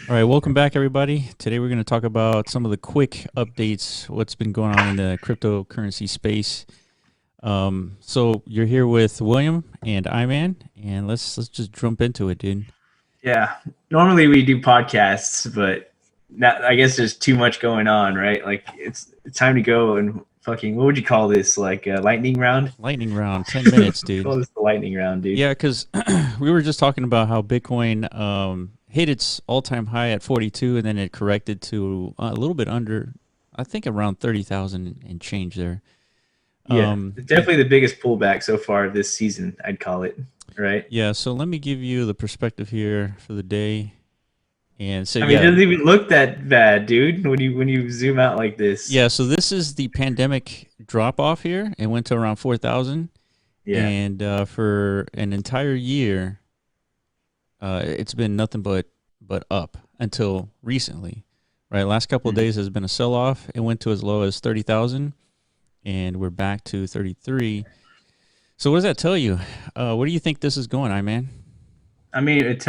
All right, welcome back, everybody. Today we're going to talk about some of the quick updates, what's been going on in the cryptocurrency space. So you're here with William and Iman, and let's just jump into it, dude. Yeah. Normally we do podcasts, but that, I guess there's too much going on, right? Like it's time to go and fucking what would you call this? Like a lightning round? Lightning round, 10 minutes, Call dude. this the lightning round, dude. Yeah, because we were just talking about how Bitcoin hit its all-time high at 42, and then it corrected to a little bit under, I think around 30,000 and change there. Yeah. Definitely the biggest pullback so far this season, I'd call it. Right? Yeah, so let me give you the perspective here for the day. And so I mean, it yeah, doesn't even look that bad, dude, when you zoom out like this. yeah, so this is the pandemic drop off here. It went to around 4,000, Yeah. and for an entire year, it's been nothing but up until recently, right? Last couple of Mhm. days has been a sell off. It went to as low as 30,000, and we're back to 33. So what does that tell you? Where do you think this is going, man? I mean, it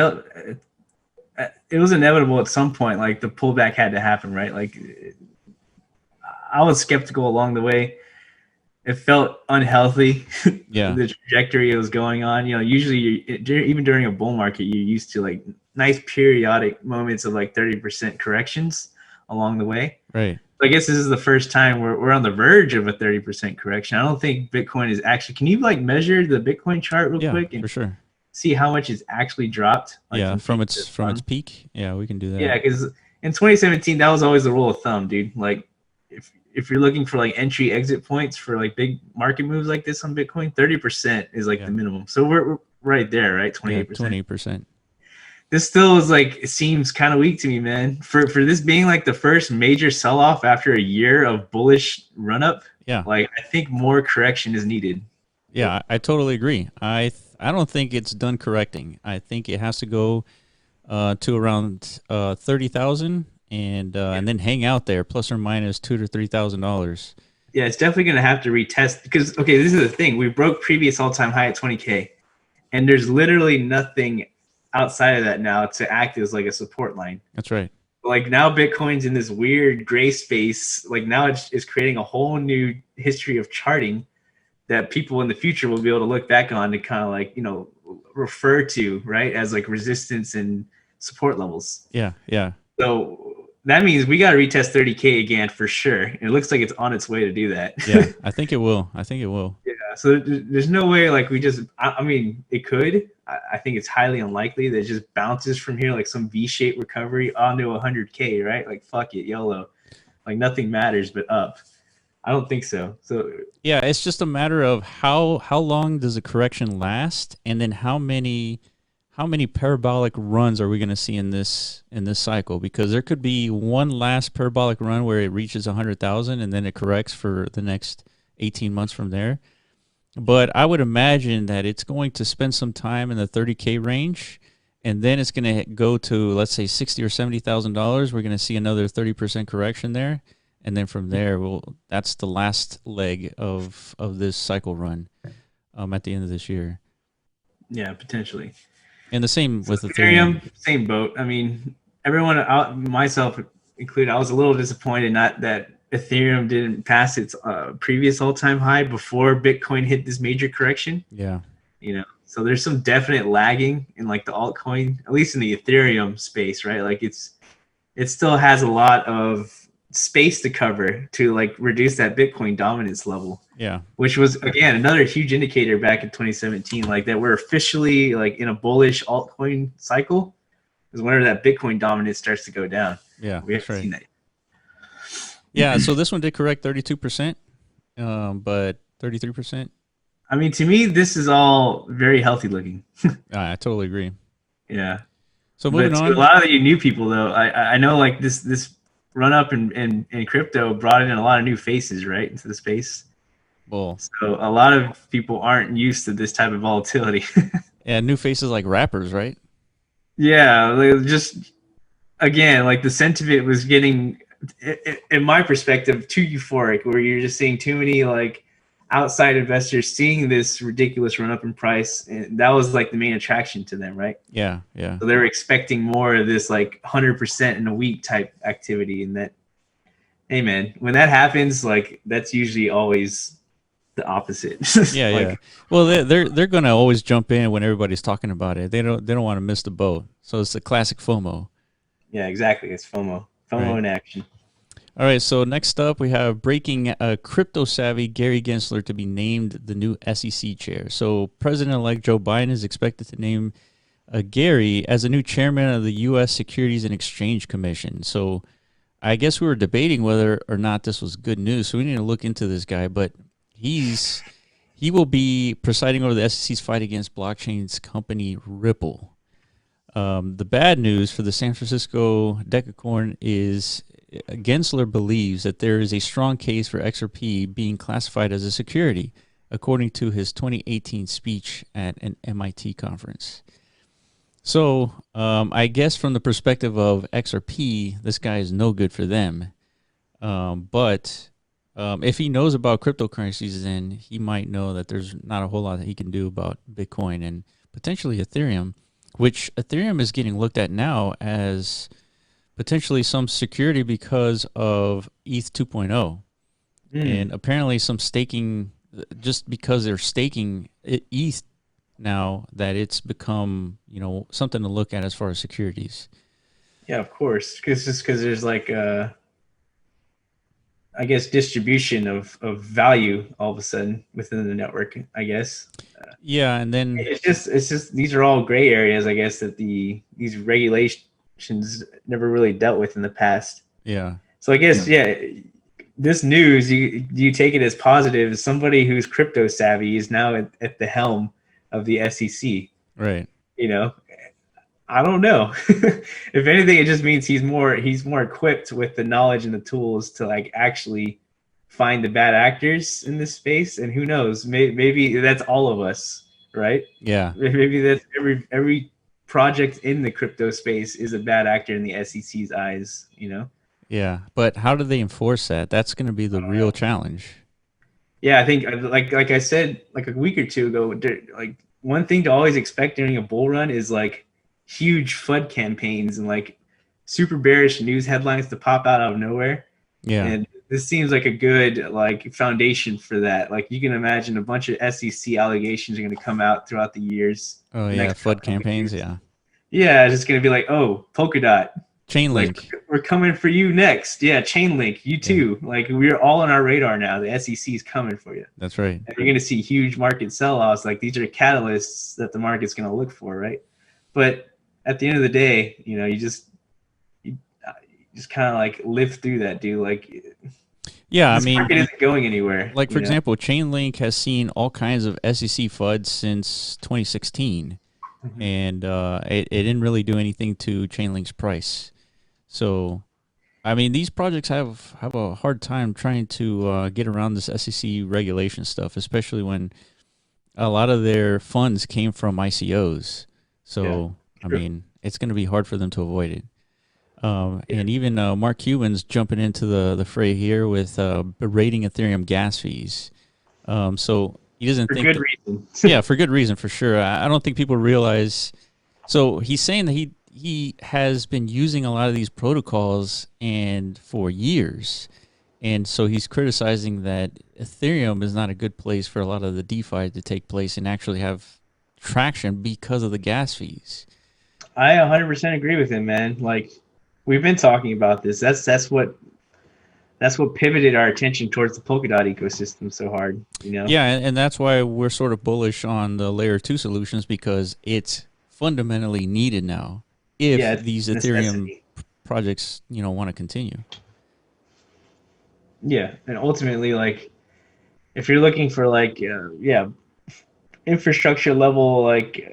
was inevitable at some point. Like the pullback had to happen, right? Like I was skeptical along the way. It felt unhealthy, Yeah, the trajectory it was going on. Usually even during a bull market, you're used to like nice periodic moments of like 30% corrections along the way. right. So I guess this is the first time we're on the verge of a 30% correction. I don't think Bitcoin is actually. Can you like measure the Bitcoin chart real Yeah, quick and for sure. see how much it's actually dropped? Like Yeah, from from peak its peak. Yeah, we can do that. yeah, because in 2017, that was always the rule of thumb, dude. Like, if you're looking for like entry exit points for like big market moves like this on Bitcoin, 30% is like Yeah, the minimum. So we're right there, right? yeah, 28%. 28%. This still is like it seems kind of weak to me, man. For this being like the first major sell off after a year of bullish run up, Yeah, like I think more correction is needed. yeah, I totally agree. I don't think it's done correcting. I think it has to go to around 30,000 and then hang out there, plus or minus $2,000 to $3,000. Yeah, it's definitely gonna have to retest because okay, this is the thing. We broke previous all time high at 20K. And there's literally nothing outside of that now to act as like a support line. That's right. Like now Bitcoin's in this weird gray space. Like now it's creating a whole new history of charting that people in the future will be able to look back on to kind of like, refer to, right, as like resistance and support levels. Yeah, yeah, So that means we got to retest 30K again for sure. And it looks like it's on its way to do that. yeah. I think it will. I think it will. Yeah, so there's no way like we just. I mean, it could. I think it's highly unlikely that it just bounces from here like some V-shaped recovery onto 100K, right? Like fuck it, YOLO. Like nothing matters but up. I don't think so. So Yeah, it's just a matter of how long does a correction last, and then how many parabolic runs are we going to see in this cycle? Because there could be one last parabolic run where it reaches 100,000 and then it corrects for the next 18 months from there. But I would imagine that it's going to spend some time in the 30K range, and then it's going to go to, let's say, 60 or $70,000. We're going to see another 30% correction there, and then from there, that's the last leg of this cycle run at the end of this year. yeah, potentially. And the same So with Ethereum, Ethereum. same boat. I mean, everyone, out, myself included, I was a little disappointed not that Ethereum didn't pass its previous all-time high before Bitcoin hit this major correction. Yeah, So there's some definite lagging in like the altcoin, at least in the Ethereum space, right? Like it still has a lot of space to cover to like reduce that Bitcoin dominance level, yeah, which was again another huge indicator back in 2017, like that we're officially like in a bullish altcoin cycle is whenever that Bitcoin dominance starts to go down. yeah. We That's haven't right. seen that. Yeah, so this one did correct 32%, but 33%. I mean, to me, this is all very healthy looking. I totally agree. Yeah. So moving But to a on. lot of you new people, though, I know like this run up in crypto brought in a lot of new faces, right, into the space. Well, So a lot of people aren't used to this type of volatility. and new faces like rappers, right? Yeah, like just again, like the sentiment was getting, in my perspective, too euphoric, where you're just seeing too many like outside investors seeing this ridiculous run up in price, and that was like the main attraction to them, right? Yeah, yeah. So they were expecting more of this like 100% in a week type activity, and that, hey man, when that happens, like that's usually always the opposite. Yeah, Like, yeah. Well, they're gonna always jump in when everybody's talking about it. They don't want to miss the boat. So it's the classic FOMO, yeah, exactly. It's FOMO. FOMO right? in action. All right. So next up, we have breaking crypto savvy Gary Gensler to be named the new SEC chair. So President-elect Joe Biden is expected to name Gary as the new chairman of the U.S. Securities and Exchange Commission. So I guess we were debating whether or not this was good news. So we need to look into this guy, but he will be presiding over the SEC's fight against blockchain's company Ripple. The bad news for the San Francisco Decacorn is Gensler believes that there is a strong case for XRP being classified as a security, according to his 2018 speech at an MIT conference. So I guess from the perspective of XRP, this guy is no good for them. But if he knows about cryptocurrencies, then he might know that there's not a whole lot that he can do about Bitcoin and potentially Ethereum, which Ethereum is getting looked at now as potentially some security because of ETH 2.0. And apparently some staking, just because they're staking ETH now, that it's become, something to look at as far as securities. Yeah, of course. Because there's like I guess distribution of value all of a sudden within the network, I guess. Yeah, and then it's just these are all gray areas, I guess, that these regulations never really dealt with in the past. yeah. So I guess this news, do you take it as positive? As somebody who's crypto savvy is now at the helm of the SEC. Right. I don't know. If anything, it just means he's more equipped with the knowledge and the tools to like actually find the bad actors in this space. And who knows, maybe that's all of us, right? Yeah. Maybe that's every project in the crypto space is a bad actor in the SEC's eyes, Yeah, but how do they enforce that? That's going to be the real challenge. Yeah, I think like I said like a week or two ago, like one thing to always expect during a bull run is like huge FUD campaigns and like super bearish news headlines to pop out of nowhere. Yeah. And this seems like a good like foundation for that. Like you can imagine a bunch of SEC allegations are going to come out throughout the years. Oh yeah, FUD campaigns. Yeah. Yeah, it's just going to be like, oh, Polkadot, Chainlink. Like, we're coming for you next. Yeah, Chainlink, you too. Yeah. Like we're all on our radar now. The SEC is coming for you. That's right. And you're going to see huge market sell-offs. Like these are catalysts that the market's going to look for, right? But at the end of the day, you just kind of like live through that, dude. Like, yeah, this market isn't going anywhere. Like for example, Chainlink has seen all kinds of SEC FUD since 2016, and it didn't really do anything to Chainlink's price. So, I mean, these projects have a hard time trying to get around this SEC regulation stuff, especially when a lot of their funds came from ICOs. So, I mean, it's going to be hard for them to avoid it. And even Mark Cuban's jumping into the fray here with berating Ethereum gas fees. So he doesn't think for good reason. Yeah, for good reason, for sure. I don't think people realize. So he's saying that he has been using a lot of these protocols and for years, and so he's criticizing that Ethereum is not a good place for a lot of the DeFi to take place and actually have traction because of the gas fees. I 100% agree with him, man. Like we've been talking about this. That's what pivoted our attention towards the Polkadot ecosystem so hard, Yeah, and that's why we're sort of bullish on the layer 2 solutions, because it's fundamentally needed now if these Ethereum projects, want to continue. Yeah, and ultimately, like, if you're looking for like, infrastructure level like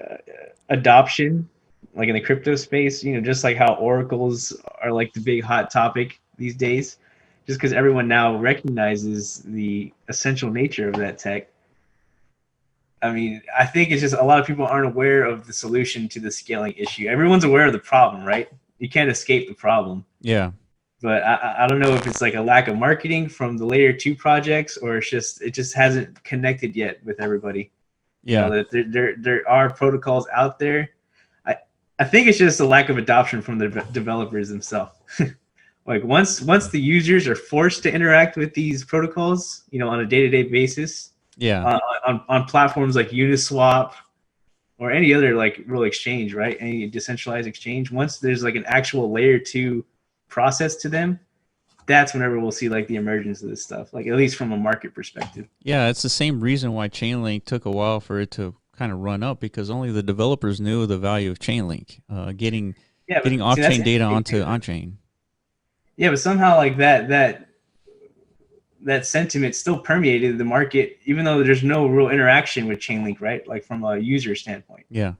adoption, like in the crypto space, just like how oracles are like the big hot topic these days, just because everyone now recognizes the essential nature of that tech. I mean, I think it's just a lot of people aren't aware of the solution to the scaling issue. Everyone's aware of the problem, right? You can't escape the problem. Yeah. But I don't know if it's like a lack of marketing from the layer 2 projects, or it just hasn't connected yet with everybody. You Yeah. know, that there are protocols out there. I think it's just a lack of adoption from the developers themselves. Like once the users are forced to interact with these protocols, you know, on a day-to-day basis, Yeah. on platforms like Uniswap or any other like real exchange, right? Any decentralized exchange, once there's like an actual layer 2 process to them, that's whenever we'll see like the emergence of this stuff, like at least from a market perspective. Yeah, it's the same reason why Chainlink took a while for it to kind of run up, because only the developers knew the value of Chainlink, Yeah, getting but see, that's off-chain data interesting. onto on-chain. Yeah, but somehow like that sentiment still permeated the market, even though there's no real interaction with Chainlink, right? Like from a user standpoint, Yeah.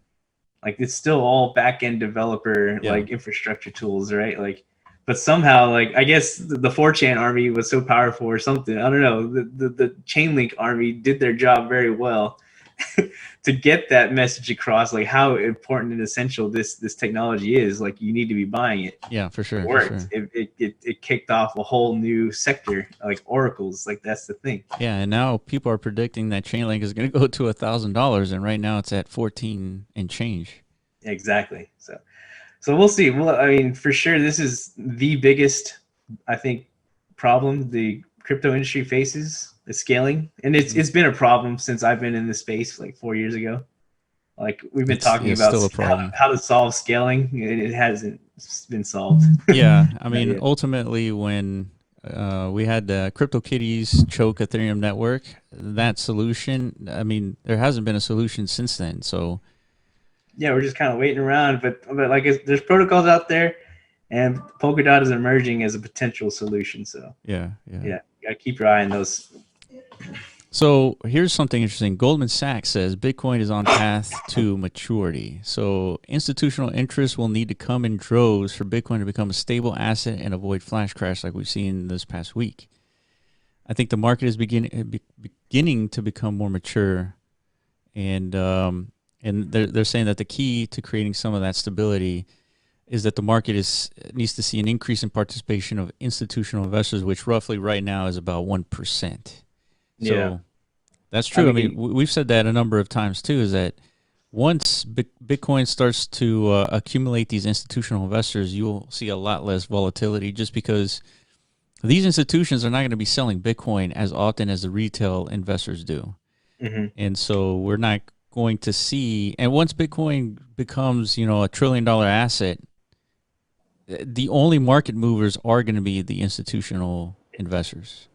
like it's still all back-end developer Yeah. like infrastructure tools, right? Like, but somehow, like I guess the 4chan army was so powerful or something. I don't know. The Chainlink army did their job very well to get that message across, like how important and essential this technology is. Like you need to be buying it. Yeah, for sure. It For worked. sure. It kicked off a whole new sector, like oracles. Like that's the thing. Yeah, and now people are predicting that Chainlink is going to go to $1,000, and right now it's at 14 and change. Exactly. So we'll see. Well, I mean, for sure, this is the biggest, I think, problem the crypto industry faces is scaling, and it's been a problem since I've been in this space like 4 years ago. Like we've been talking It's about still a problem. how to solve scaling, and it hasn't been solved. Yeah, I Not mean, yet. ultimately, when we had CryptoKitties choke Ethereum network, that solution, I mean, there hasn't been a solution since then. So, Yeah, we're just kind of waiting around, but like there's protocols out there, and Polkadot is emerging as a potential solution. So yeah. yeah, gotta keep your eye on those. So here's something interesting. Goldman Sachs says Bitcoin is on path to maturity. So institutional interest will need to come in droves for Bitcoin to become a stable asset and avoid flash crash like we've seen this past week. I think the market is beginning to become more mature, and they're saying that the key to creating some of that stability is that the market needs to see an increase in participation of institutional investors, which roughly right now is about 1%. So Yeah. that's true. I mean, mean, we've said that a number of times too, is that once Bitcoin starts to accumulate these institutional investors, you'll see a lot less volatility, just because these institutions are not going to be selling Bitcoin as often as the retail investors do. mhm. And so we're not going to see, and once Bitcoin becomes, $1 trillion asset, the only market movers are going to be the institutional investors.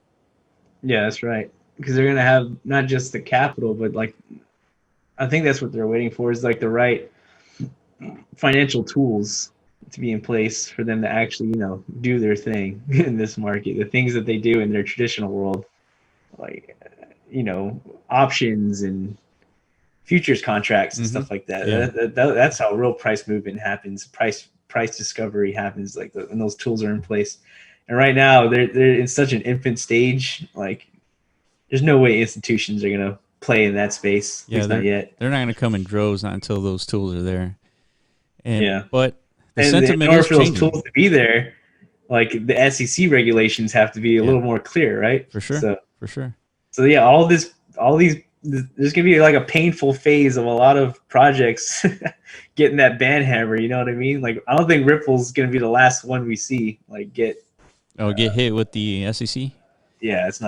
Yeah, that's right. Because they're gonna have not just the capital, but like I think that's what they're waiting for is like the right financial tools to be in place for them to actually, do their thing in this market. The things that they do in their traditional world, like options and futures contracts and Mm-hmm. stuff like that. Yeah. That's how real price movement happens. Price discovery happens like when those tools are in place. And right now they're in such an infant stage. Like there's no way institutions are gonna play in that space. At Yeah, least not yet. they're not going to come in droves, not until those tools are there. Yeah. But the And in sentiment order is for those changing. tools to be there, like the SEC regulations have to be a Yeah, little more clear, right? for sure. So For sure. so yeah, all these there's gonna be like a painful phase of a lot of projects getting that ban hammer. You know what I mean? Like I don't think Ripple's gonna be the last one we see like get. Oh, get hit with the SEC? Yeah, that's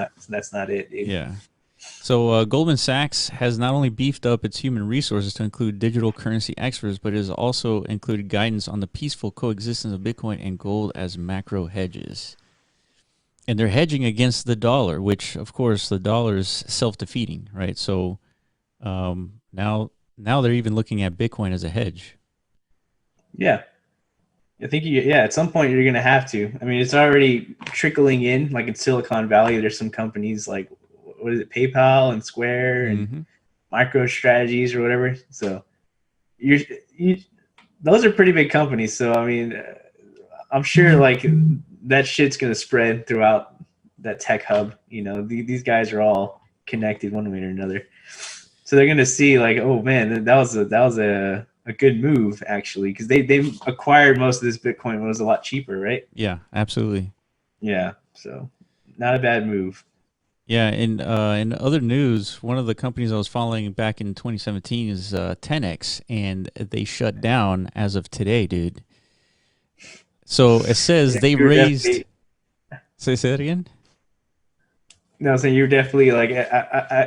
not it, dude. Yeah. So Goldman Sachs has not only beefed up its human resources to include digital currency experts, but it has also included guidance on the peaceful coexistence of Bitcoin and gold as macro hedges. And they're hedging against the dollar, which, of course, the dollar is self-defeating, right? So now they're even looking at Bitcoin as a hedge. Yeah, I think yeah, at some point you're gonna have to. I mean, it's already trickling in. Like in Silicon Valley, there's some companies like what is it, PayPal and Square and Mm-hmm. MicroStrategies or whatever. So you're you, those are pretty big companies. So I mean, I'm sure like that shit's gonna spread throughout that tech hub. These guys are all connected one way or another. So they're gonna see like, oh man, that was a a good move actually, because they acquired most of this Bitcoin when it was a lot cheaper, right? Yeah, absolutely. Yeah, so not a bad move. Yeah, in other news, one of the companies I was following back in 2017 is TenX, and they shut down as of today, dude. So it says Yeah, they you were raised. definitely Say that again. no, so you're definitely like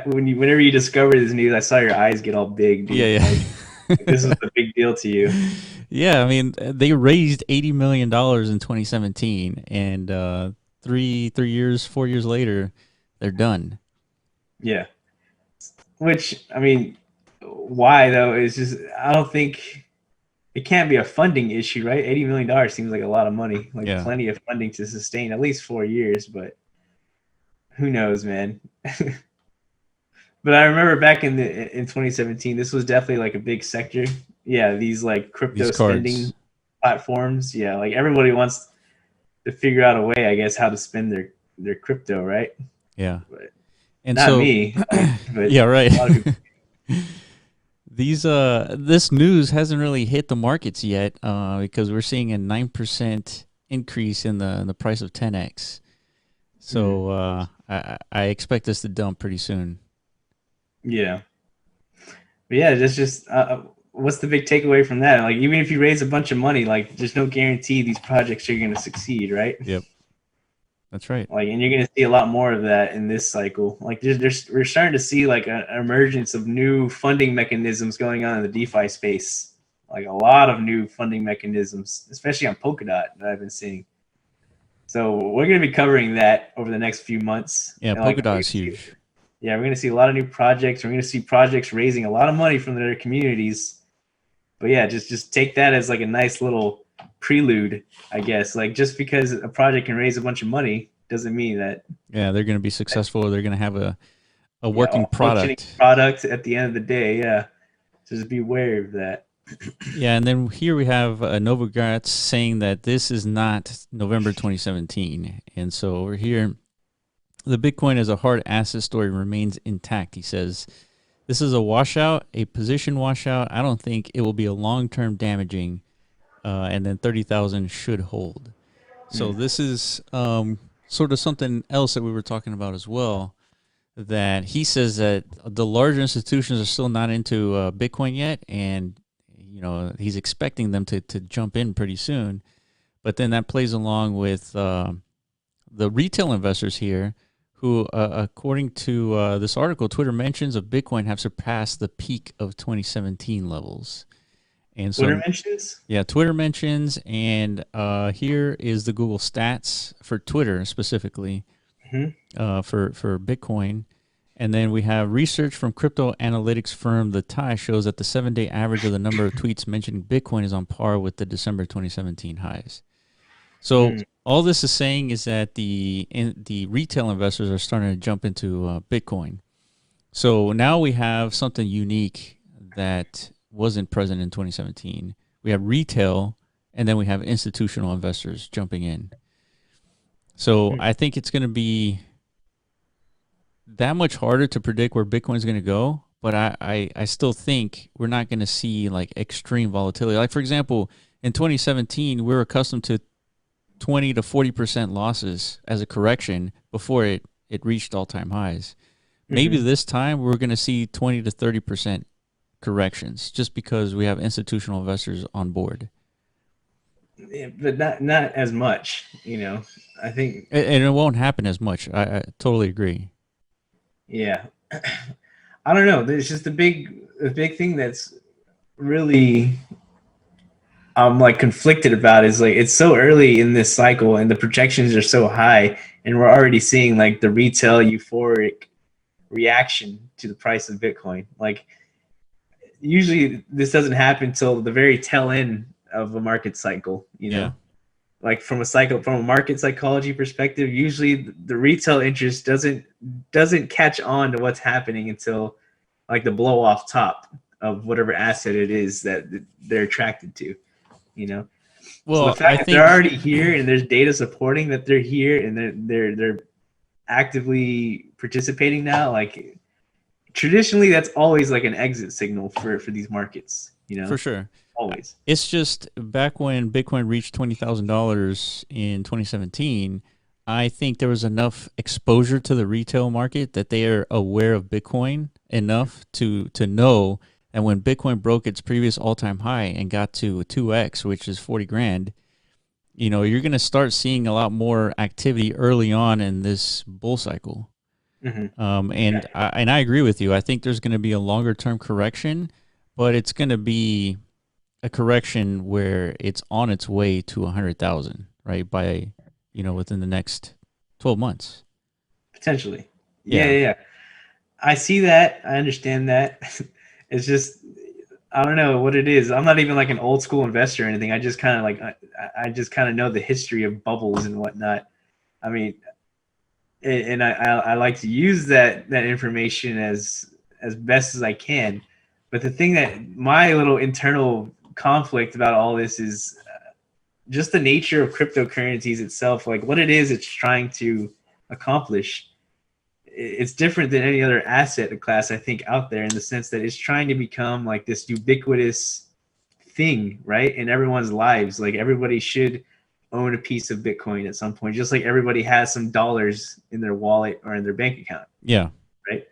whenever you discover this news, I saw your eyes get all big, Yeah, dude. Like this was yeah. a big deal to you. Yeah, I mean, they raised $80 million in 2017, and 3 years, 4 years later, they're done. Yeah, which I mean, why though? Is just I don't think it can't be a funding issue, right? $80 million seems like a lot of money, like Yeah, plenty of funding to sustain at least 4 years, but who knows, man. But I remember back in 2017, this was definitely like a big sector. Yeah, these like these crypto spending cards. platforms. Yeah, like everybody wants to figure out a way, I guess, how to spend their crypto, right? Yeah, But and not so, me, but yeah, right. a lot of people. These this news hasn't really hit the markets yet because we're seeing a 9% increase in the price of 10x. So I expect this to dump pretty soon. Yeah, but yeah, that's just what's the big takeaway from that? Like, even if you raise a bunch of money, like, there's no guarantee these projects are going to succeed, right? Yep, that's right. Like, and you're going to see a lot more of that in this cycle. Like, we're starting to see like an emergence of new funding mechanisms going on in the DeFi space. Like a lot of new funding mechanisms, especially on Polkadot that I've been seeing. So we're going to be covering that over the next few months. Yeah, And like, Polkadot is huge. yeah, we're going to see a lot of new projects. We're going to see projects raising a lot of money from their communities. But yeah, just take that as like a nice little prelude, I guess. Like, just because a project can raise a bunch of money doesn't mean that, Yeah, they're going to be successful. Or they're going to have a yeah, working a functioning product. product at the end of the day. Yeah, so just be aware of that. Yeah, and then here we have Novogratz saying that this is not November 2017. And so over here, the Bitcoin as a hard asset story remains intact. He says, this is a washout, a position washout. I don't think it will be a long-term damaging, and then 30,000 should hold. So this is sort of something else that we were talking about as well, that he says that the larger institutions are still not into Bitcoin yet, and he's expecting them to jump in pretty soon. But then that plays along with the retail investors here, who, according to this article, Twitter mentions of Bitcoin have surpassed the peak of 2017 levels. And so, Twitter mentions? yeah, Twitter mentions, and here is the Google stats for Twitter specifically for Bitcoin. And then we have research from crypto analytics firm The Tie shows that the 7-day average of the number of tweets mentioning Bitcoin is on par with the December 2017 highs. So all this is saying is that the retail investors are starting to jump into Bitcoin. So now we have something unique that wasn't present in 2017. We have retail, and then we have institutional investors jumping in. So I think it's going to be that much harder to predict where Bitcoin is going to go, but I still think we're not going to see like extreme volatility. Like, for example, in 2017, we're accustomed to 20 to 40% losses as a correction before it reached all-time highs. Maybe this time we're going to see 20 to 30% corrections just because we have institutional investors on board. Yeah, but not as much, I think. And it won't happen as much. I totally agree. Yeah. I don't know. There's just a big thing that's really I'm like conflicted about is like it's so early in this cycle and the projections are so high and we're already seeing like the retail euphoric reaction to the price of Bitcoin. Like, usually this doesn't happen until the very tail end of a market cycle, Yeah. Like from a market psychology perspective, usually the retail interest doesn't catch on to what's happening until like the blow off top of whatever asset it is that they're attracted to, So the Well, I fact that they're think already here and there's data supporting that they're here and they're actively participating now, like traditionally that's always like an exit signal for these markets. For sure. always. It's just back when Bitcoin reached $20,000 in 2017, I think there was enough exposure to the retail market that they are aware of Bitcoin enough to know. And when Bitcoin broke its previous all-time high and got to 2x, which is 40 grand, you're going to start seeing a lot more activity early on in this bull cycle. I agree with you. I think there's going to be a longer-term correction, but it's going to be a correction where it's on its way to 100,000, right? By, within the next 12 months. Potentially. Yeah. I see that. I understand that. It's just, I don't know what it is. I'm not even like an old school investor or anything. I just kind of I just kind of know the history of bubbles and whatnot. I mean, and I like to use that information as best as I can. But the thing that my little internal conflict about all this is just the nature of cryptocurrencies itself, like what it is it's trying to accomplish. It's different than any other asset class, I think, out there, in the sense that it's trying to become like this ubiquitous thing, right, in everyone's lives. Like everybody should own a piece of Bitcoin at some point, just like everybody has some dollars in their wallet or in their bank account. Yeah. Right.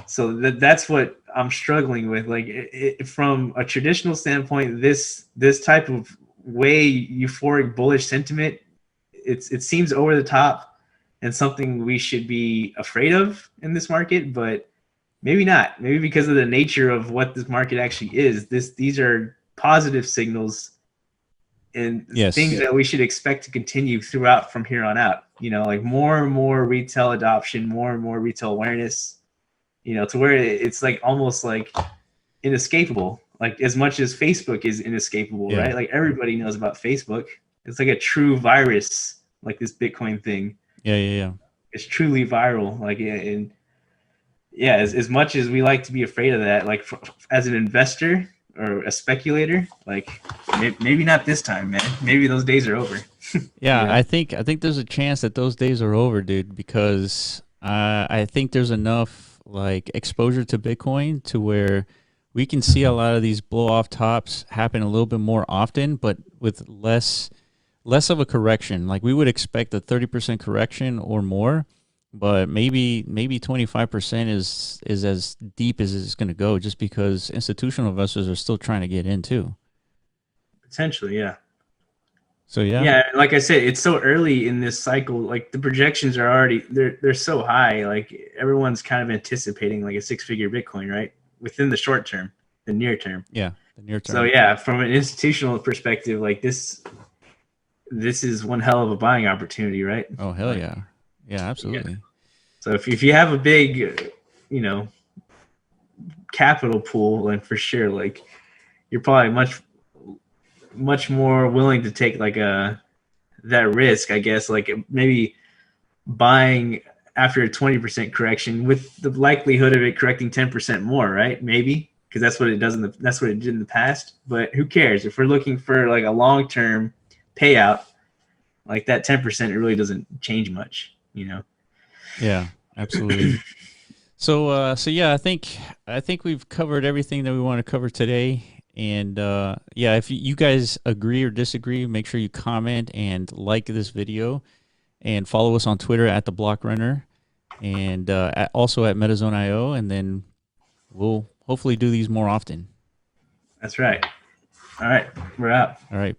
So that's what I'm struggling with. Like from a traditional standpoint, this type of way euphoric bullish sentiment, it seems over the top and something we should be afraid of in this market, but maybe not. Maybe because of the nature of what this market actually is. These are positive signals and things that we should expect to continue throughout from here on out. Like more and more retail adoption, more and more retail awareness, to where it's like almost like inescapable. Like as much as Facebook is inescapable, right? Like everybody knows about Facebook. It's like a true virus, like this Bitcoin thing. Yeah. It's truly viral. Like, as much as we like to be afraid of that, like as an investor or a speculator, like maybe not this time, man. Maybe those days are over. I think there's a chance that those days are over, dude, because I think there's enough like exposure to Bitcoin to where we can see a lot of these blow off tops happen a little bit more often, but with less of a correction. Like we would expect a 30% correction or more, but maybe 25% is as deep as it's going to go, just because institutional investors are still trying to get in too. Potentially, yeah. So yeah, like I said, it's so early in this cycle. Like the projections are already they're so high. Like everyone's kind of anticipating like a 6-figure Bitcoin, right, within the short term, the near term. Yeah, the near term. So yeah, from an institutional perspective, like this is one hell of a buying opportunity, right? Oh hell yeah, absolutely. Yeah. So if you have a big, capital pool, then for sure, like you're probably much more willing to take like that risk, I guess, like maybe buying after a 20% correction with the likelihood of it correcting 10% more, right? Maybe, because that's what it does that's what it did in the past. But who cares if we're looking for like a long-term payout? Like that 10%, it really doesn't change much, Yeah, absolutely. So yeah, I think we've covered everything that we want to cover today. And if you guys agree or disagree, make sure you comment and like this video, and follow us on Twitter at the Block Runner, and also at MetaZone.io, and then we'll hopefully do these more often. That's right. All right, we're out. All right.